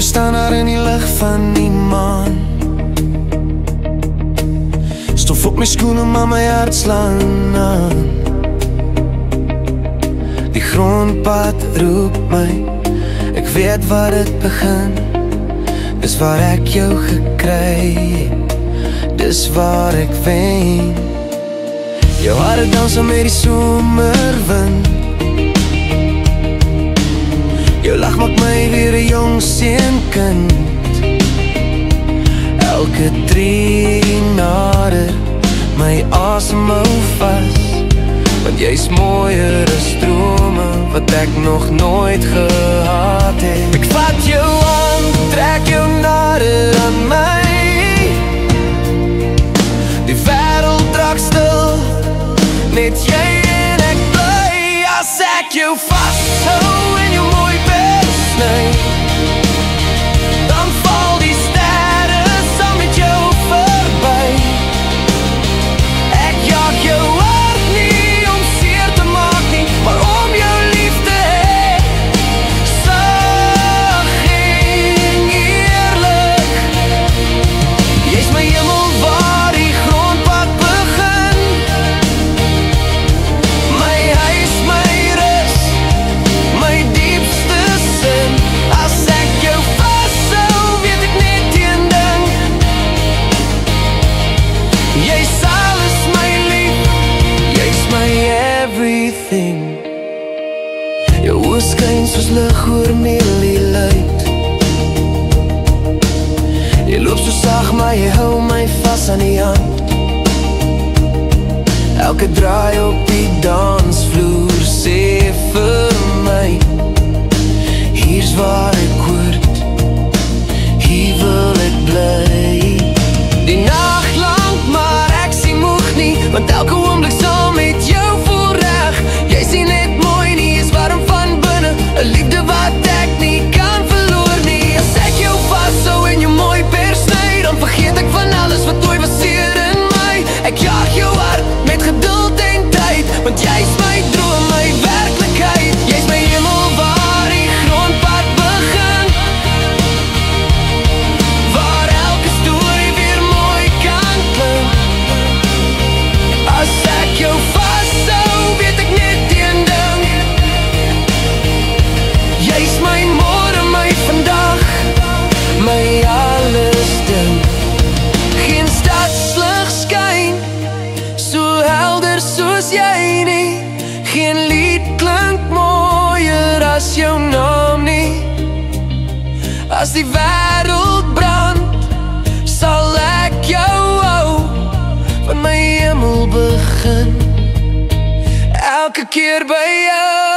staan daar in die lig van die maan. Stof op my skoene, maar my hart slaan aan. Die grondpad roep my, ek weet waar dit begin. Dis waar ek jou gekry het, dis waar ek wen. Jou hare dans met die somerwind. Jou lach maak my weer 'n jong seunkind. Elke tree nader, my asem hou vas. Want jy's mooier as drome wat ek nog nooit gehad het. Ek vat jou aan, trek jou nader aan my. Die wêreld draak stil, net jy en ek bly. As ek jou vashou en jou mooi besny, dan val die sterre saam met jou verby. Ek jag jou hart nie om seer te maak nie, maar om jou lief te hê. Sag en eerlik, jy's my hemel waar die grondpad begin. My huis, my rus, my diepste sin. As ek jou vashou, weet ek net een ding. Jy's alles my lief, jy's my everything. Jou oë skyn soos lig oor mielieluit. Jy loop so sag, maar jy hou my vas aan die hand. Elke draai op die dansvloer sê vir my, hier's waar ek hoort, hier wil ek bly. Die nag lang, maar ek sien moeg nie, want elke oomblik saam met jou voel reg. Jy sien net mooi nie, is warm van binne, 'n liefde wat ek nie kan verloor nie. As ek jou vashou en jou mooi persny, dan vergeet ek van alles wat ooit was seer in my. Ek jag jou hart met geduld en tyd, want jy's my droom, my werklikheid. Jy's my hemel waar die grondpad begin, waar elke storie weer mooi kan klink. As ek jou vashou, weet ek net een ding. Jy's my môre, my vandag, my alles ding. Geen stadslig skyn so helder soos jy nie. Geen lied klink mooier as jou naam nie. As die wêreld brand, sal ek jou hou, van my hemel begin, elke keer by jou.